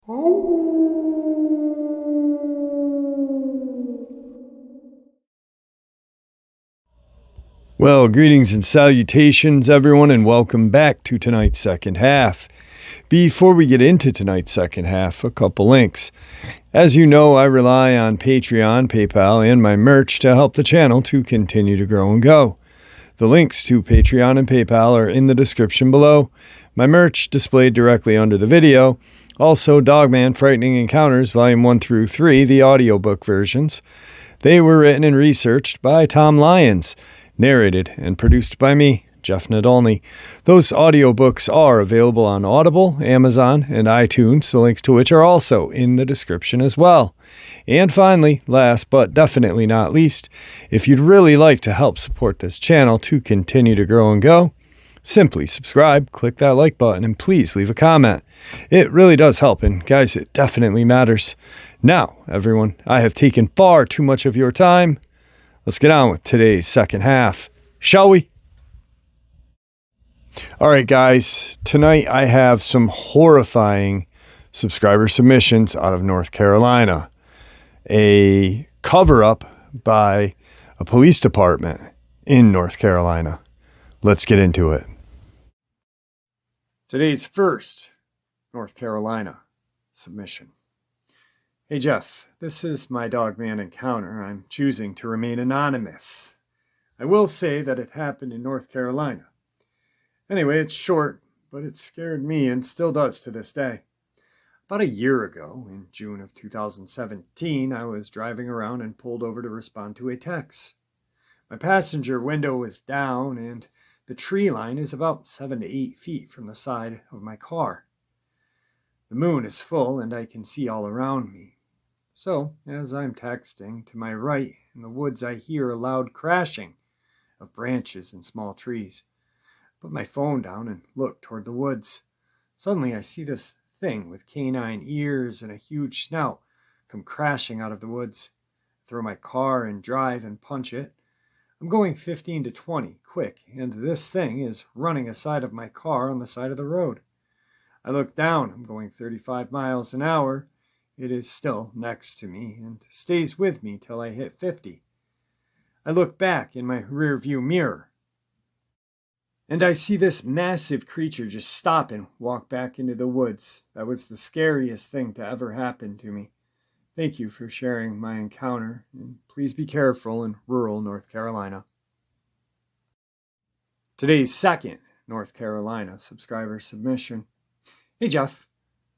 Well, greetings and salutations, everyone, and welcome back to tonight's second half. Before we get into tonight's second half, a couple links. As you know, I rely on Patreon, PayPal, and my merch to help the channel to continue to grow and go. The links to Patreon and PayPal are in the description below. My merch displayed directly under the video. Also, Dogman Frightening Encounters, Volume 1 through 3, the audiobook versions. They were written and researched by Tom Lyons, narrated and produced by me, Jeff Nadolny. Those audiobooks are available on Audible, Amazon, and iTunes, the links to which are also in the description as well. And finally, last but definitely not least, if you'd really like to help support this channel to continue to grow and go, simply subscribe, click that like button, and please leave a comment. It really does help, and guys, it definitely matters. Now, everyone, I have taken far too much of your time. Let's get on with today's second half, shall we? All right, guys, tonight I have some horrifying subscriber submissions out of North Carolina. A cover-up by a police department in North Carolina. Let's get into it. Today's first North Carolina submission. Hey Jeff, this is my Dogman encounter. I'm choosing to remain anonymous. I will say that it happened in North Carolina. Anyway, it's short, but it scared me and still does to this day. About a year ago, in June of 2017, I was driving around and pulled over to respond to a text. My passenger window was down and the tree line is about 7 to 8 feet from the side of my car. The moon is full and I can see all around me. So, as I'm texting, to my right in the woods I hear a loud crashing of branches and small trees. I put my phone down and look toward the woods. Suddenly I see this thing with canine ears and a huge snout come crashing out of the woods. I throw my car and drive and punch it. I'm going 15 to 20, quick, and this thing is running aside of my car on the side of the road. I look down, I'm going 35 miles an hour. It is still next to me and stays with me till I hit 50. I look back in my rear view mirror and I see this massive creature just stop and walk back into the woods. That was the scariest thing to ever happen to me. Thank you for sharing my encounter, and please be careful in rural North Carolina. Today's second North Carolina subscriber submission. Hey Jeff,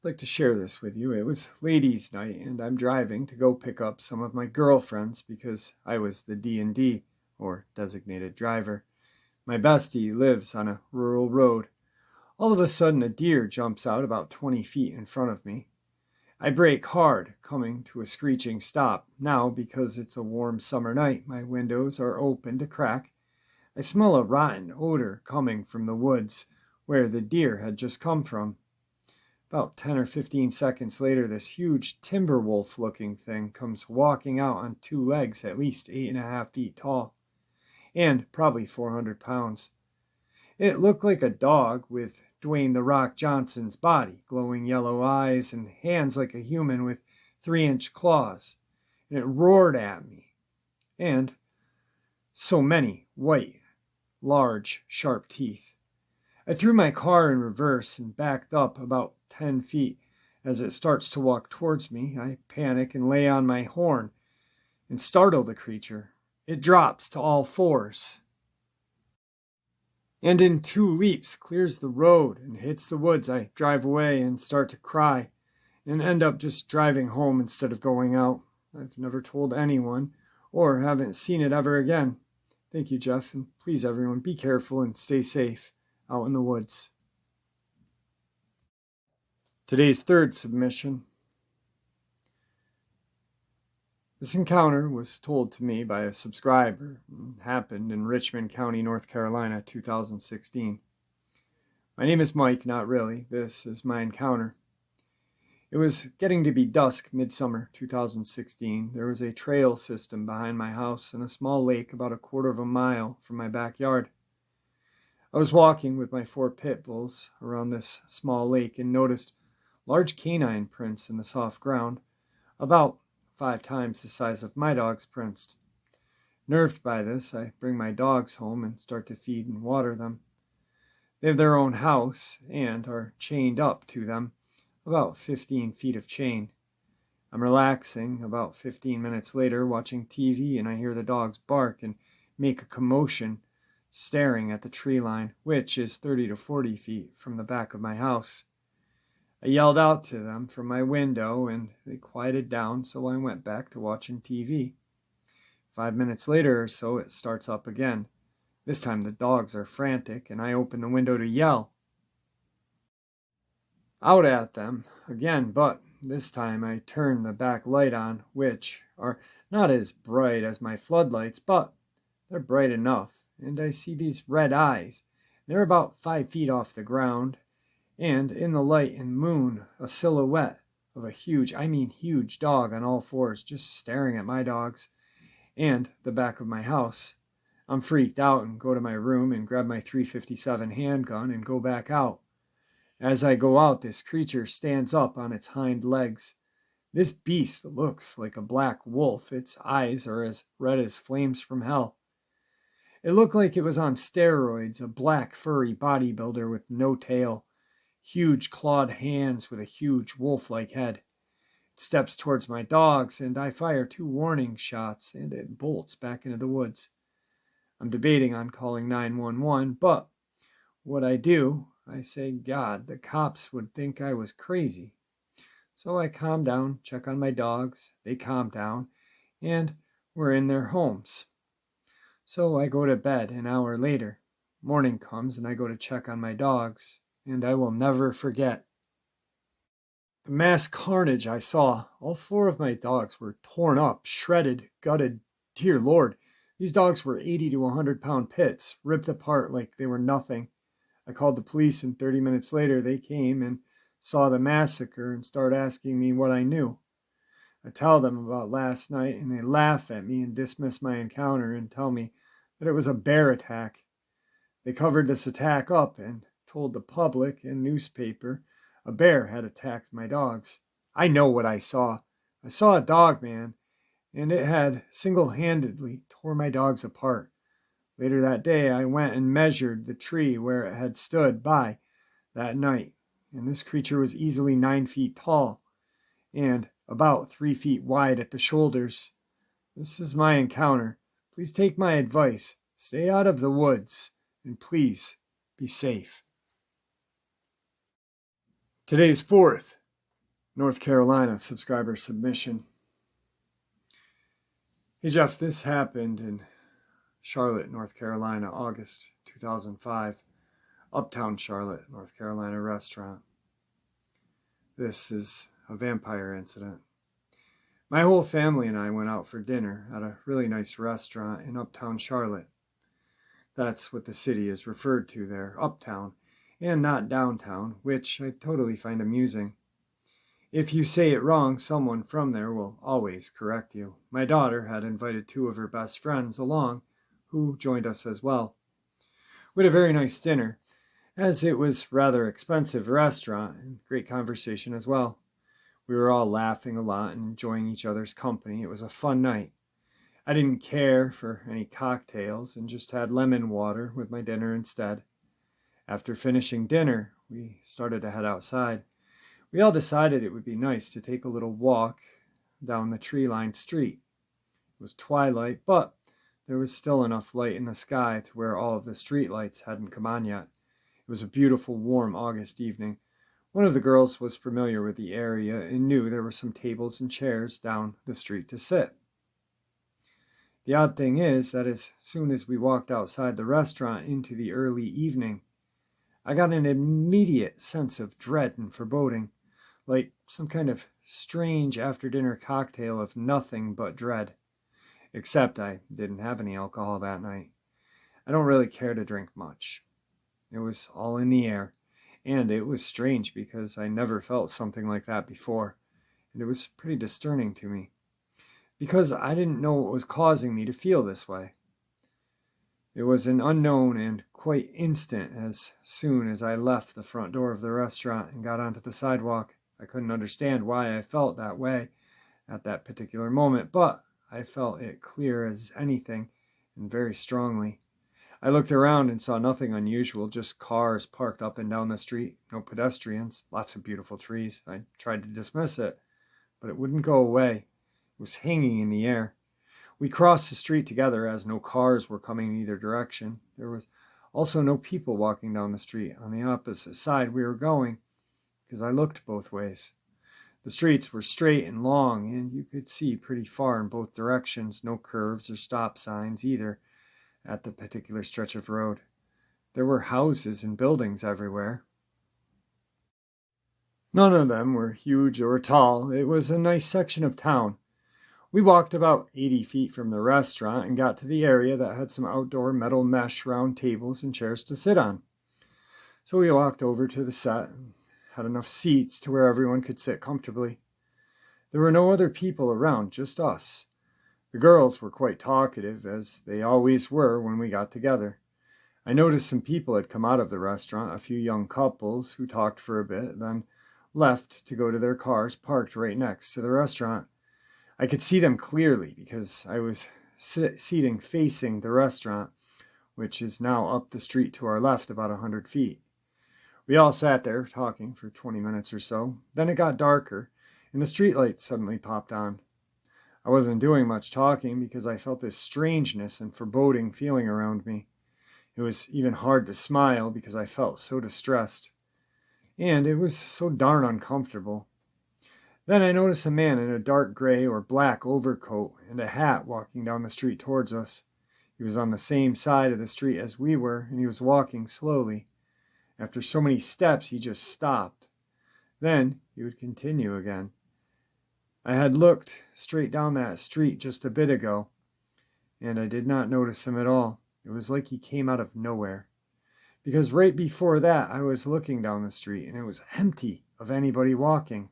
I'd like to share this with you. It was ladies' night and I'm driving to go pick up some of my girlfriends because I was the D&D, or designated driver. My bestie lives on a rural road. All of a sudden a deer jumps out about 20 feet in front of me. I brake hard, coming to a screeching stop. Now, because it's a warm summer night, my windows are open to crack. I smell a rotten odor coming from the woods where the deer had just come from. About 10 or 15 seconds later, this huge timber wolf-looking thing comes walking out on 2 legs at least 8.5 feet tall, and probably 400 pounds. It looked like a dog with Dwayne "The Rock" Johnson's body, glowing yellow eyes and hands like a human with 3-inch claws, and it roared at me. And so many white, large, sharp teeth. I threw my car in reverse and backed up about 10 feet. As it starts to walk towards me, I panic and lay on my horn and startle the creature. It drops to all fours and in 2 leaps clears the road and hits the woods. I drive away and start to cry and end up just driving home instead of going out. I've never told anyone or haven't seen it ever again. Thank you, Jeff, and please everyone be careful and stay safe out in the woods. Today's third submission. This encounter was told to me by a subscriber and happened in Richmond County, North Carolina, 2016. My name is Mike, not really. This is my encounter. It was getting to be dusk, midsummer 2016. There was a trail system behind my house and a small lake about a quarter of a mile from my backyard. I was walking with my 4 pit bulls around this small lake and noticed large canine prints in the soft ground, about 5 times the size of my dog's prints. Nerved by this, I bring my dogs home and start to feed and water them. They have their own house and are chained up to them, about 15 feet of chain. I'm relaxing about 15 minutes later, watching TV, and I hear the dogs bark and make a commotion, staring at the tree line, which is 30 to 40 feet from the back of my house. I yelled out to them from my window, and they quieted down, so I went back to watching TV. 5 minutes later or so, it starts up again. This time the dogs are frantic, and I open the window to yell out at them again, but this time I turn the back light on, which are not as bright as my floodlights, but they're bright enough, and I see these red eyes. They're about 5 feet off the ground, and in the light and moon, a silhouette of a huge dog on all fours, just staring at my dogs and the back of my house. I'm freaked out and go to my room and grab my .357 handgun and go back out. As I go out, this creature stands up on its hind legs. This beast looks like a black wolf. Its eyes are as red as flames from hell. It looked like it was on steroids, a black furry bodybuilder with no tail, huge clawed hands with a huge wolf-like head. It steps towards my dogs, and I fire 2 warning shots, and it bolts back into the woods. I'm debating on calling 911, but what I do, I say, God, the cops would think I was crazy. So I calm down, check on my dogs, they calm down, and we're in their homes. So I go to bed an hour later. Morning comes and I go to check on my dogs, and I will never forget the mass carnage I saw. All 4 of my dogs were torn up, shredded, gutted. Dear Lord, these dogs were 80 to 100-pound pits, ripped apart like they were nothing. I called the police, and 30 minutes later they came and saw the massacre and started asking me what I knew. I tell them about last night, and they laugh at me and dismiss my encounter and tell me that it was a bear attack. They covered this attack up and told the public and newspaper a bear had attacked my dogs. I know what I saw. I saw a Dogman, and it had single-handedly tore my dogs apart. Later that day, I went and measured the tree where it had stood by that night, and this creature was easily 9 feet tall and about 3 feet wide at the shoulders. This is my encounter. Please take my advice. Stay out of the woods, and please be safe. Today's 4th, North Carolina subscriber submission. Hey Jeff, this happened in Charlotte, North Carolina, August 2005. Uptown Charlotte, North Carolina restaurant. This is a vampire incident. My whole family and I went out for dinner at a really nice restaurant in Uptown Charlotte. That's what the city is referred to there, Uptown, and not downtown, which I totally find amusing. If you say it wrong, someone from there will always correct you. My daughter had invited 2 of her best friends along, who joined us as well. We had a very nice dinner, as it was a rather expensive restaurant, and great conversation as well. We were all laughing a lot and enjoying each other's company. It was a fun night. I didn't care for any cocktails and just had lemon water with my dinner instead. After finishing dinner, we started to head outside. We all decided it would be nice to take a little walk down the tree-lined street. It was twilight, but there was still enough light in the sky to where all of the street lights hadn't come on yet. It was a beautiful, warm August evening. One of the girls was familiar with the area and knew there were some tables and chairs down the street to sit. The odd thing is that as soon as we walked outside the restaurant into the early evening, I got an immediate sense of dread and foreboding, like some kind of strange after-dinner cocktail of nothing but dread. Except I didn't have any alcohol that night. I don't really care to drink much. It was all in the air, and it was strange because I never felt something like that before, and it was pretty disturbing to me, because I didn't know what was causing me to feel this way. It was an unknown and quite instant. As soon as I left the front door of the restaurant and got onto the sidewalk, I couldn't understand why I felt that way at that particular moment, but I felt it clear as anything and very strongly. I looked around and saw nothing unusual, just cars parked up and down the street, no pedestrians, lots of beautiful trees. I tried to dismiss it, but it wouldn't go away. It was hanging in the air. We crossed the street together as no cars were coming in either direction. There was also no people walking down the street on the opposite side we were going, because I looked both ways. The streets were straight and long, and you could see pretty far in both directions, no curves or stop signs either at the particular stretch of road. There were houses and buildings everywhere. None of them were huge or tall. It was a nice section of town. We walked about 80 feet from the restaurant and got to the area that had some outdoor metal mesh round tables and chairs to sit on. So we walked over to the set and had enough seats to where everyone could sit comfortably. There were no other people around, just us. The girls were quite talkative, as they always were when we got together. I noticed some people had come out of the restaurant, a few young couples who talked for a bit, then left to go to their cars parked right next to the restaurant. I could see them clearly because I was seating facing the restaurant, which is now up the street to our left about 100 feet. We all sat there talking for 20 minutes or so. Then it got darker, and the streetlights suddenly popped on. I wasn't doing much talking because I felt this strangeness and foreboding feeling around me. It was even hard to smile because I felt so distressed. And it was so darn uncomfortable. Then I noticed a man in a dark gray or black overcoat and a hat walking down the street towards us. He was on the same side of the street as we were, and he was walking slowly. After so many steps, he just stopped. Then he would continue again. I had looked straight down that street just a bit ago, and I did not notice him at all. It was like he came out of nowhere. Because right before that, I was looking down the street, and it was empty of anybody walking.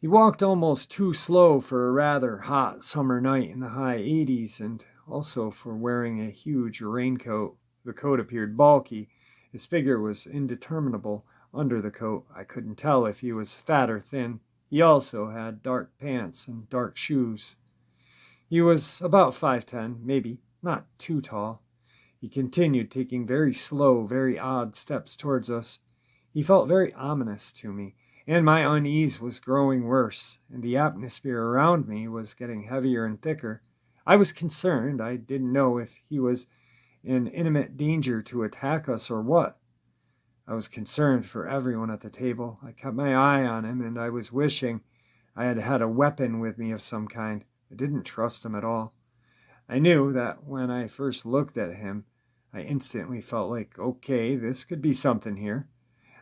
He walked almost too slow for a rather hot summer night in the high 80s, and also for wearing a huge raincoat. The coat appeared bulky. His figure was indeterminable under the coat. I couldn't tell if he was fat or thin. He also had dark pants and dark shoes. He was about 5'10", maybe, not too tall. He continued taking very slow, very odd steps towards us. He felt very ominous to me, and my unease was growing worse, and the atmosphere around me was getting heavier and thicker. I was concerned. I didn't know if he was in imminent danger to attack us or what. I was concerned for everyone at the table. I kept my eye on him, and I was wishing I had had a weapon with me of some kind. I didn't trust him at all. I knew that when I first looked at him, I instantly felt like, okay, this could be something here.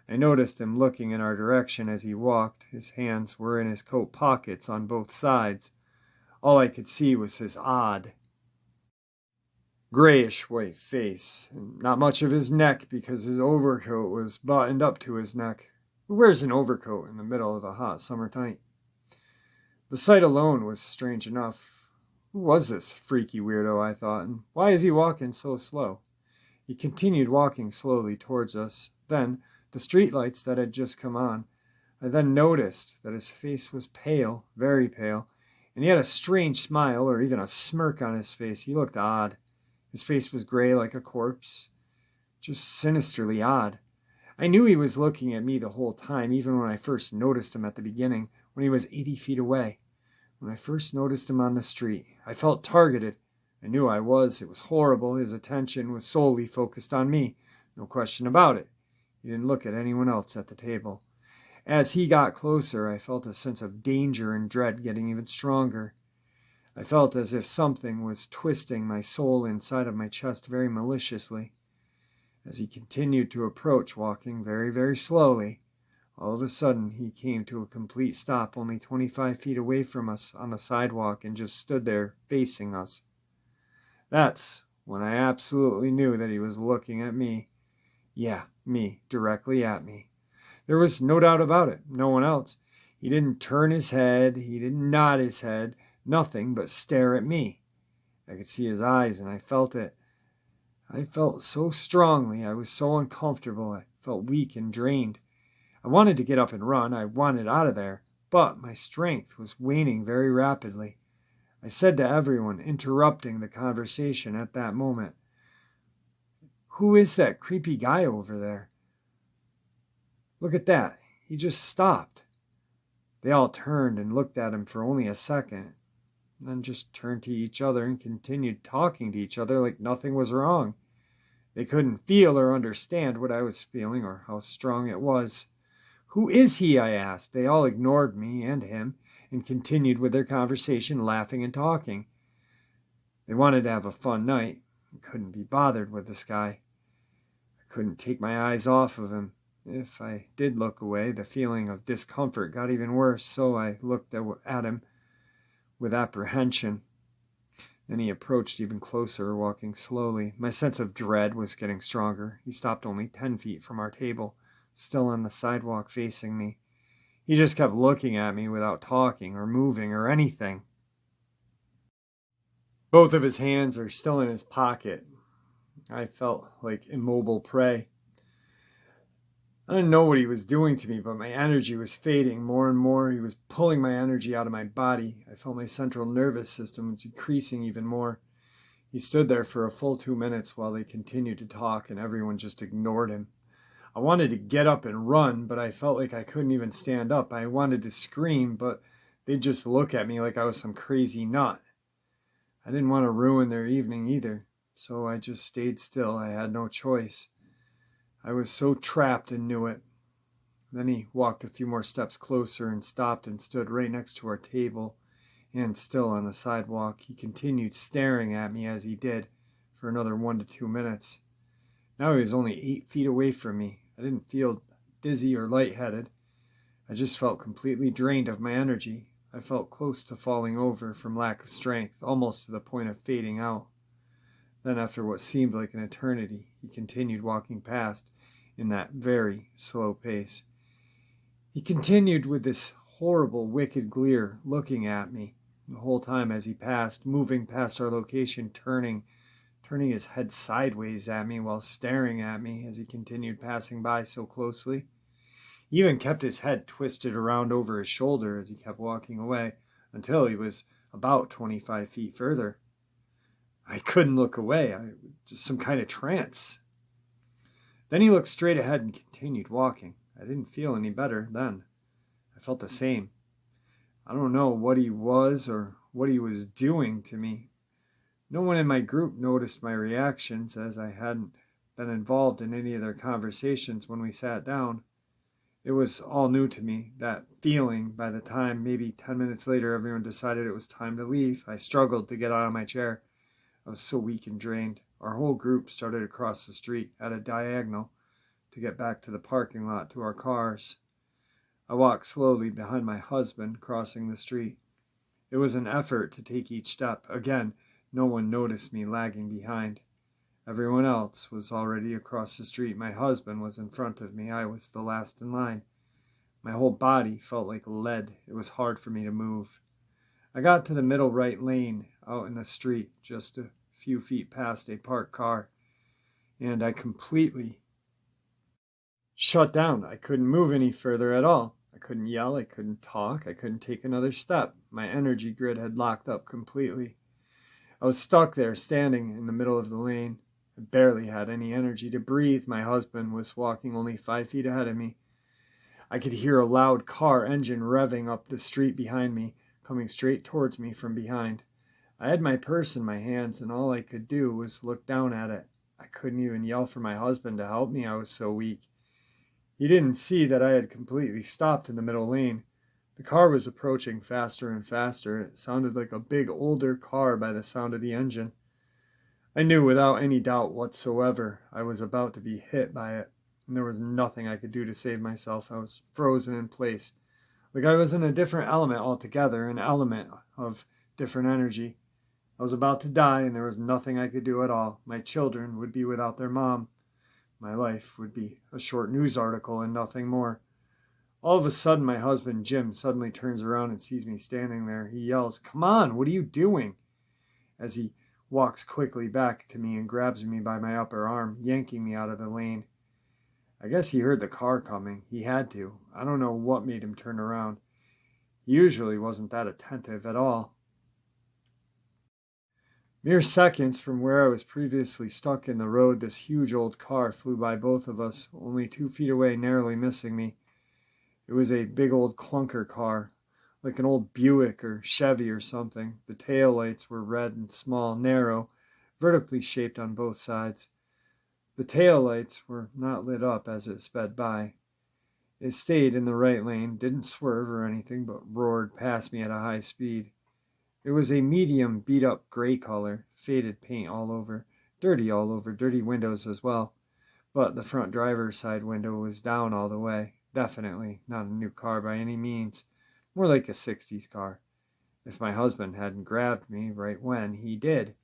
I noticed him looking in our direction as he walked. His hands were in his coat pockets on both sides. All I could see was his odd, grayish white face, and not much of his neck because his overcoat was buttoned up to his neck. Who wears an overcoat in the middle of a hot summer night? The sight alone was strange enough. Who was this freaky weirdo, I thought, and why is he walking so slow? He continued walking slowly towards us. Then, the streetlights that had just come on, I then noticed that his face was pale, very pale, and he had a strange smile or even a smirk on his face. He looked odd. His face was gray like a corpse, just sinisterly odd. I knew he was looking at me the whole time, even when I first noticed him at the beginning, when he was 80 feet away. When I first noticed him on the street, I felt targeted. I knew I was. It was horrible. His attention was solely focused on me. No question about it. He didn't look at anyone else at the table. As he got closer, I felt a sense of danger and dread getting even stronger. I felt as if something was twisting my soul inside of my chest very maliciously. As he continued to approach, walking very, very slowly, all of a sudden he came to a complete stop only 25 feet away from us on the sidewalk and just stood there facing us. That's when I absolutely knew that he was looking at me. Yeah, me, directly at me. There was no doubt about it, no one else. He didn't turn his head, he didn't nod his head, nothing but stare at me. I could see his eyes, and I felt it. I felt so strongly, I was so uncomfortable, I felt weak and drained. I wanted to get up and run. I wanted out of there, but my strength was waning very rapidly. I said to everyone, interrupting the conversation at that moment, "Who is that creepy guy over there? Look at that. He just stopped." They all turned and looked at him for only a second, and then just turned to each other and continued talking to each other like nothing was wrong. They couldn't feel or understand what I was feeling or how strong it was. "Who is he?" I asked. They all ignored me and him and continued with their conversation, laughing and talking. They wanted to have a fun night and couldn't be bothered with this guy. I couldn't take my eyes off of him. If I did look away, the feeling of discomfort got even worse, so I looked at him with apprehension. Then he approached even closer, walking slowly. My sense of dread was getting stronger. He stopped only 10 feet from our table, still on the sidewalk facing me. He just kept looking at me without talking or moving or anything. Both of his hands are still in his pocket. I felt like immobile prey. I didn't know what he was doing to me, but my energy was fading more and more. He was pulling my energy out of my body. I felt my central nervous system was decreasing even more. He stood there for a full 2 minutes while they continued to talk, and everyone just ignored him. I wanted to get up and run, but I felt like I couldn't even stand up. I wanted to scream, but they'd just look at me like I was some crazy nut. I didn't want to ruin their evening either, so I just stayed still. I had no choice. I was so trapped and knew it. Then he walked a few more steps closer and stopped and stood right next to our table, and still on the sidewalk. He continued staring at me as he did for another 1 to 2 minutes. Now he was only 8 feet away from me. I didn't feel dizzy or lightheaded. I just felt completely drained of my energy. I felt close to falling over from lack of strength, almost to the point of fading out. Then, after what seemed like an eternity, he continued walking past in that very slow pace. He continued with this horrible, wicked glare, looking at me the whole time as he passed, moving past our location, turning his head sideways at me while staring at me as he continued passing by so closely. He even kept his head twisted around over his shoulder as he kept walking away until he was about 25 feet further. I couldn't look away. I was just some kind of trance. Then he looked straight ahead and continued walking. I didn't feel any better then. I felt the same. I don't know what he was or what he was doing to me. No one in my group noticed my reactions, as I hadn't been involved in any of their conversations when we sat down. It was all new to me, that feeling. By the time, maybe 10 minutes later, everyone decided it was time to leave, I struggled to get out of my chair. I was so weak and drained. Our whole group started across the street at a diagonal to get back to the parking lot to our cars. I walked slowly behind my husband, crossing the street. It was an effort to take each step. Again, no one noticed me lagging behind. Everyone else was already across the street. My husband was in front of me. I was the last in line. My whole body felt like lead. It was hard for me to move. I got to the middle right lane out in the street, just a few feet past a parked car, and I completely shut down. I couldn't move any further at all. I couldn't yell. I couldn't talk. I couldn't take another step. My energy grid had locked up completely. I was stuck there, standing in the middle of the lane. I barely had any energy to breathe. My husband was walking only 5 feet ahead of me. I could hear a loud car engine revving up the street behind me, coming straight towards me from behind. I had my purse in my hands, and all I could do was look down at it. I couldn't even yell for my husband to help me. I was so weak. He didn't see that I had completely stopped in the middle lane. The car was approaching faster and faster. It sounded like a big, older car by the sound of the engine. I knew without any doubt whatsoever I was about to be hit by it, and there was nothing I could do to save myself. I was frozen in place, like I was in a different element altogether, an element of different energy. I was about to die, and there was nothing I could do at all. My children would be without their mom. My life would be a short news article and nothing more. All of a sudden, my husband, Jim, suddenly turns around and sees me standing there. He yells, "Come on, what are you doing?" as he walks quickly back to me and grabs me by my upper arm, yanking me out of the lane. I guess he heard the car coming. He had to. I don't know what made him turn around. He usually wasn't that attentive at all. Mere seconds from where I was previously stuck in the road, this huge old car flew by both of us, only 2 feet away, narrowly missing me. It was a big old clunker car, like an old Buick or Chevy or something. The taillights were red and small, narrow, vertically shaped on both sides. The taillights were not lit up as it sped by. It stayed in the right lane, didn't swerve or anything, but roared past me at a high speed. It was a medium beat-up gray color, faded paint all over, dirty windows as well. But the front driver's side window was down all the way. Definitely not a new car by any means. More like a 60s car. If my husband hadn't grabbed me right when he did,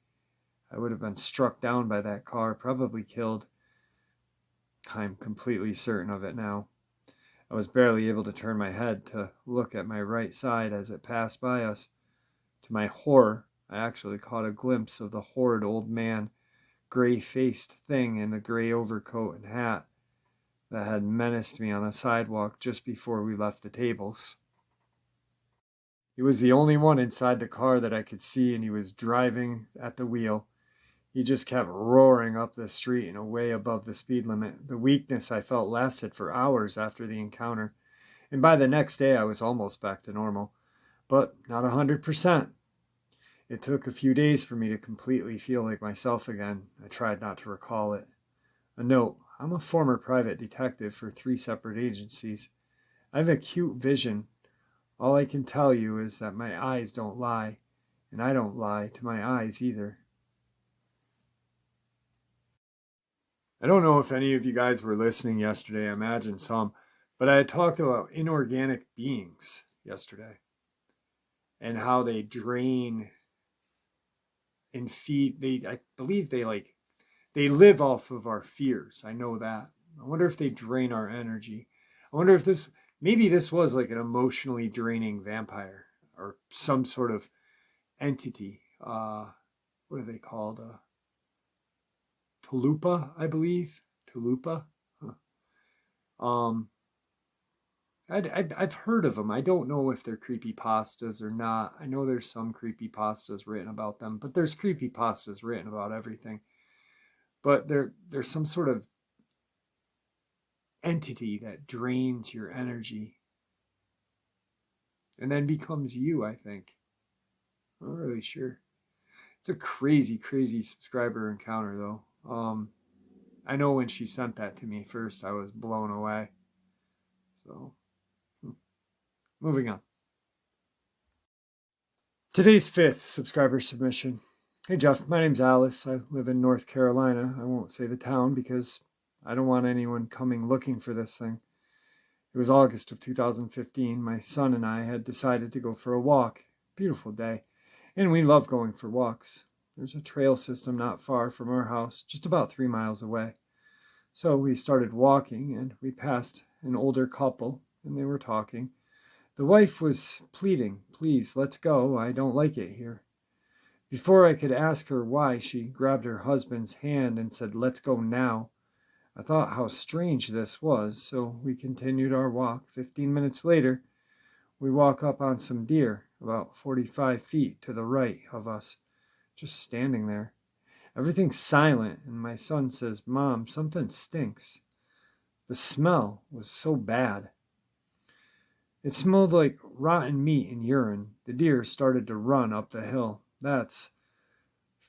I would have been struck down by that car, probably killed. I'm completely certain of it now. I was barely able to turn my head to look at my right side as it passed by us. To my horror, I actually caught a glimpse of the horrid old man, gray-faced thing in the gray overcoat and hat that had menaced me on the sidewalk just before we left the tables. He was the only one inside the car that I could see, and he was driving at the wheel. He just kept roaring up the street and way above the speed limit. The weakness I felt lasted for hours after the encounter, and by the next day I was almost back to normal. But not 100%. It took a few days for me to completely feel like myself again. I tried not to recall it. A note: I'm a former private detective for 3 separate agencies. I have acute vision. All I can tell you is that my eyes don't lie, and I don't lie to my eyes either. I don't know if any of you guys were listening yesterday. I imagine some, but I had talked about inorganic beings yesterday and how they drain and feed. I believe they live off of our fears. I know that. I wonder if they drain our energy. I wonder if maybe this was like an emotionally draining vampire or some sort of entity. What are they called? Tulupa, I believe. Tulupa. Huh. I've heard of them. I don't know if they're creepypastas or not. I know there's some creepypastas written about them, but there's creepypastas written about everything. But there's some sort of entity that drains your energy and then becomes you, I think. I'm not really sure. It's a crazy, crazy subscriber encounter, though. I know when she sent that to me first, I was blown away. So, moving on. Today's 5th subscriber submission. Hey Jeff, my name's Alice. I live in North Carolina. I won't say the town because I don't want anyone coming looking for this thing. It was August of 2015. My son and I had decided to go for a walk. Beautiful day. And we love going for walks. There's a trail system not far from our house, just about 3 miles away. So we started walking, and we passed an older couple, and they were talking. The wife was pleading, "Please, let's go. I don't like it here." Before I could ask her why, she grabbed her husband's hand and said, "Let's go now." I thought how strange this was, so we continued our walk. 15 minutes later, we walk up on some deer, about 45 feet to the right of us, just standing there. Everything's silent, and my son says, "Mom, something stinks." The smell was so bad. It smelled like rotten meat and urine. The deer started to run up the hill. That's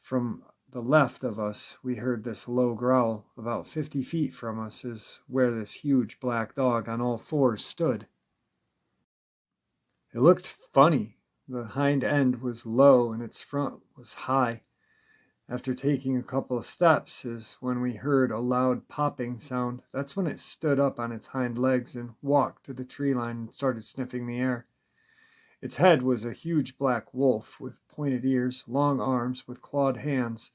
from the left of us. We heard this low growl. About 50 feet from us is where this huge black dog on all 4s stood. It looked funny. The hind end was low and its front was high. After taking a couple of steps is when we heard a loud popping sound. That's when it stood up on its hind legs and walked to the tree line and started sniffing the air. Its head was a huge black wolf with pointed ears, long arms with clawed hands,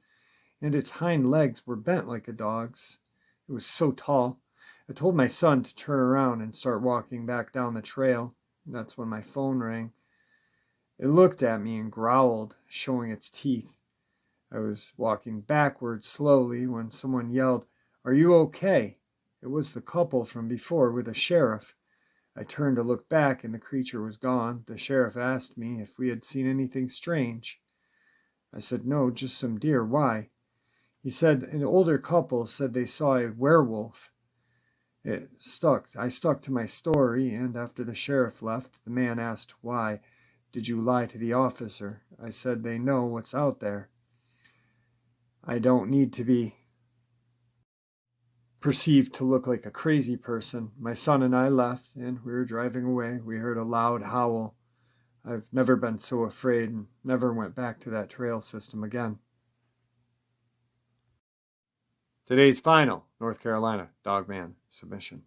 and its hind legs were bent like a dog's. It was so tall. I told my son to turn around and start walking back down the trail. That's when my phone rang. It looked at me and growled, showing its teeth. I was walking backwards slowly when someone yelled, "Are you okay?" It was the couple from before with the sheriff. I turned to look back, and the creature was gone. The sheriff asked me if we had seen anything strange. I said, no, just some deer. Why? He said an older couple said they saw a werewolf. I stuck to my story, and after the sheriff left, the man asked, why did you lie to the officer? I said, they know what's out there. I don't need to be perceived to look like a crazy person. My son and I left, and we were driving away. We heard a loud howl. I've never been so afraid and never went back to that trail system again. Today's final North Carolina Dogman submission.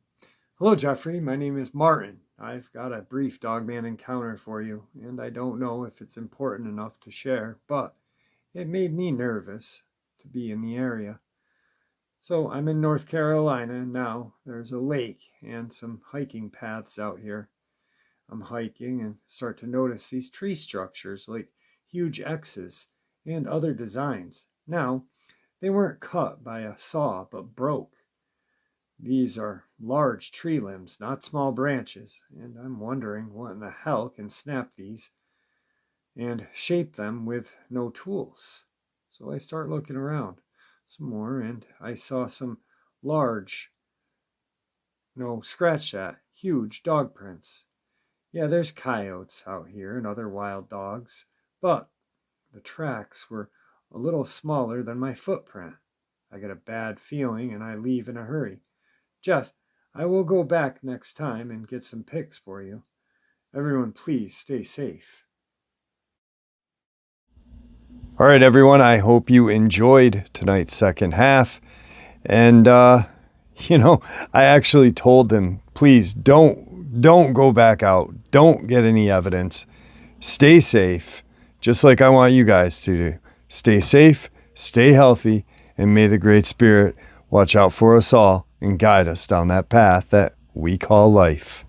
Hello, Jeffrey. My name is Martin. I've got a brief Dogman encounter for you, and I don't know if it's important enough to share, but it made me nervous to be in the area. So I'm in North Carolina now. There's a lake and some hiking paths out here. I'm hiking and start to notice these tree structures like huge X's and other designs. Now, they weren't cut by a saw, but broke. These are large tree limbs, not small branches, and I'm wondering what in the hell can snap these and shape them with no tools. So I start looking around some more, and I saw some large, scratch that, huge dog prints. Yeah, there's coyotes out here and other wild dogs, but the tracks were a little smaller than my footprint. I get a bad feeling and I leave in a hurry. Jeff, I will go back next time and get some pics for you. Everyone, please stay safe. All right, everyone, I hope you enjoyed tonight's second half. And, I actually told them, please don't go back out. Don't get any evidence. Stay safe, just like I want you guys to do. Stay safe, stay healthy, and may the Great Spirit watch out for us all and guide us down that path that we call life.